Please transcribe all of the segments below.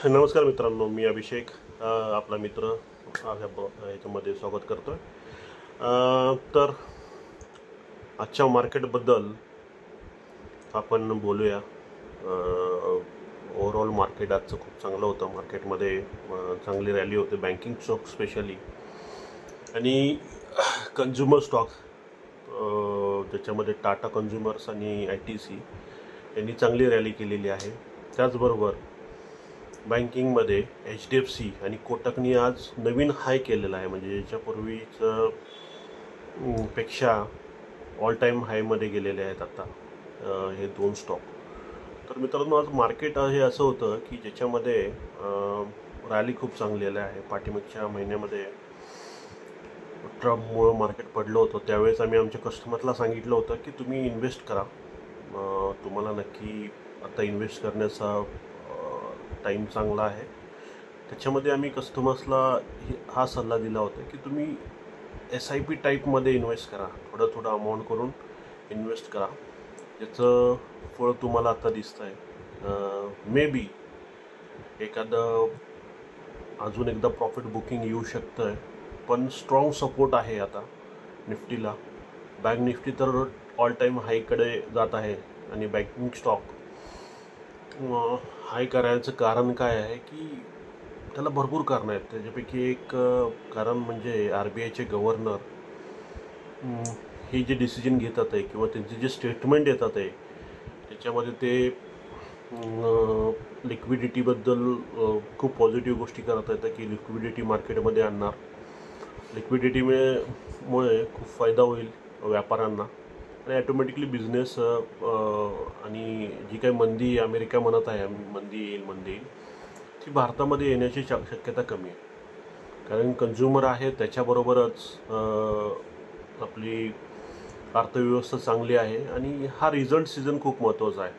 नमस्कार मित्रांनो, मी अभिषेक आपला मित्र याच्यामध्ये स्वागत करतोय. तर आजच्या मार्केटबद्दल आपण बोलूया. ओव्हरऑल मार्केट आजचं खूप चांगलं होतं. मार्केटमध्ये चांगली रॅली होते, बँकिंग स्टॉक स्पेशली आणि कन्झ्युमर स्टॉक, त्याच्यामध्ये टाटा कन्झ्युमर्स आणि ITC यांनी चांगली रॅली केलेली आहे. त्याचबरोबर बँकिंगमध्ये HDFC आणि कोटकनी आज नवीन हाय केलेला आहे, म्हणजे याच्यापूर्वीचं पेक्षा ऑल टाईम हायमध्ये गेलेले आहेत आता हे दोन स्टॉक. तर मित्रांनो, आज मार्केट हे असं होतं की ज्याच्यामध्ये रॅली खूप चांगली आली आहे. पाठीमागच्या महिन्यामध्ये ट्रम्पमुळं मार्केट पडलं होतं, त्यावेळेस आम्ही आमच्या कस्टमरला सांगितलं होतं की तुम्ही इन्व्हेस्ट करा, तुम्हाला नक्की आता इन्व्हेस्ट करण्याचा टाईम चांगला आहे. त्याच्यामध्ये आम्ही कस्टमर्सला हा सल्ला दिला होता की तुम्ही SIP टाईपमध्ये इन्व्हेस्ट करा, थोडं अमाऊंट करून इन्व्हेस्ट करा, याचं फळ तुम्हाला आता दिसतं आहे. मे बी एखादं अजून एकदा प्रॉफिट बुकिंग येऊ शकतं आहे, पण स्ट्रॉंग सपोर्ट आहे आता निफ्टीला. बँक निफ्टी तर ऑल टाईम हायकडे जात आहे आणि बँकिंग स्टॉक हाय करायचं कारण काय आहे की त्याला भरपूर कारणं आहेत. त्याच्यापैकी एक कारण म्हणजे RBIचे गव्हर्नर हे जे डिसिजन घेतात आहे किंवा त्यांचे जे स्टेटमेंट येतात आहे त्याच्यामध्ये ते लिक्विडिटीबद्दल खूप पॉझिटिव्ह गोष्टी करत आहेत की लिक्विडिटी मार्केटमध्ये आणणार. लिक्विडिटीमुळे खूप फायदा होईल व्यापाऱ्यांना आणि ॲटोमॅटिकली बिझनेस आणि जी काही मंदी अमेरिका म्हणत आहे मंदी येईल ती भारतामध्ये येण्याची शक्यता कमी आहे. कारण कन्झ्युमर आहे, त्याच्याबरोबरच आपली अर्थव्यवस्था चांगली आहे आणि हा रिझल्ट सीझन खूप महत्त्वाचा आहे.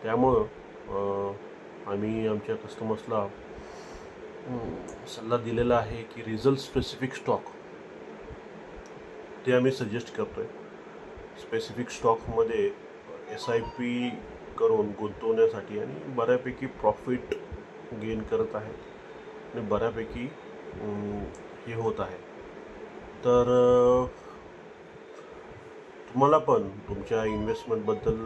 त्यामुळं आम्ही आमच्या कस्टमर्सला सल्ला दिलेला आहे की रिझल्ट स्पेसिफिक स्टॉक ते आम्ही सजेस्ट करतो आहे. स्पेसिफिक स्टॉकमध्ये SIP करून गुंतवण्यासाठी आणि बऱ्यापैकी प्रॉफिट गेन करत आहेत आणि बऱ्यापैकी हे होत आहे. तर तुम्हाला पण तुमच्या इन्व्हेस्टमेंटबद्दल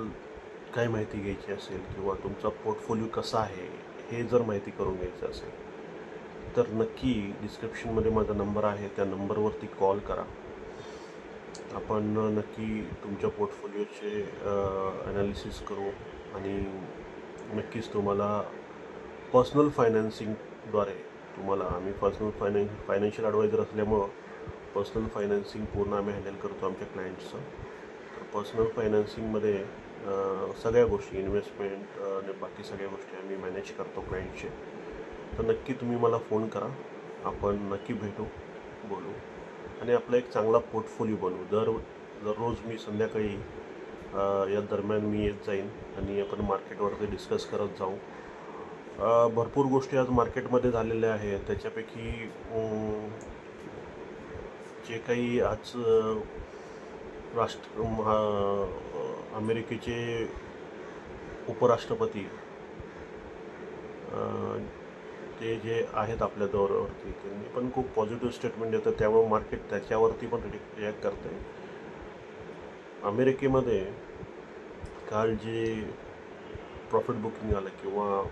काय माहिती घ्यायची असेल किंवा तुमचा पोर्टफोलिओ कसा आहे हे जर माहिती करून घ्यायचं असेल तर नक्की डिस्क्रिप्शनमध्ये माझा नंबर आहे, त्या नंबरवरती कॉल करा. आपण नक्की तुमच्या पोर्टफोलिओचे ॲनालिसिस करू आणि नक्कीच तुम्हाला पर्सनल फायनान्सिंगद्वारे आम्ही फायनान्शियल ॲडवायझर असल्यामुळं पर्सनल फायनान्सिंग पूर्ण आम्ही हँडल करतो आमच्या क्लायंट्सचं. तर पर्सनल फायनान्सिंगमध्ये सगळ्या गोष्टी, इन्व्हेस्टमेंट आणि बाकी सगळ्या गोष्टी आम्ही मॅनेज करतो क्लायंटचे. तर नक्की तुम्ही मला फोन करा, आपण नक्की भेटू, बोलू आणि आपला एक चांगला पोर्टफोलिओ बनवू. दररोज मी संध्याकाळी या दरम्यान मी येत जाईन आणि आपण मार्केटवरती डिस्कस करत जाऊ. भरपूर गोष्टी आज मार्केटमध्ये झालेल्या आहेत. त्याच्यापैकी जे काही आज अमेरिकेचे उपराष्ट्रपती ते जे आहेत आपल्या दौऱ्यावरती, त्यांनी पण खूप पॉझिटिव्ह स्टेटमेंट देतात, त्यामुळे मार्केट त्याच्यावरती पण रिॲक्ट करते. अमेरिकेमध्ये काल जे प्रॉफिट बुकिंग आलं किंवा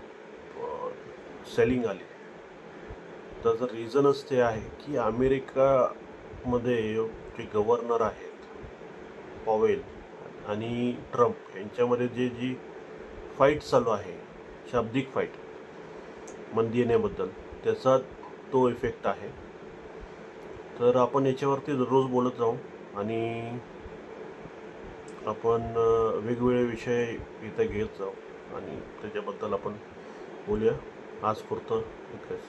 सेलिंग आली, त्याचं रिझनच ते आहे की अमेरिकामध्ये जे गव्हर्नर आहेत पॉवेल आणि ट्रम्प यांच्यामध्ये जी फाईट चालू आहे, शाब्दिक फाईट मंदी येण्याबद्दल, त्याचा तो इफेक्ट आहे. तर आपण याच्यावरती दररोज बोलत जाऊ आणि आपण वेगवेगळे विषय इथं घेत जाऊ आणि त्याच्याबद्दल आपण बोलूया. आज पुरतं इतकंच.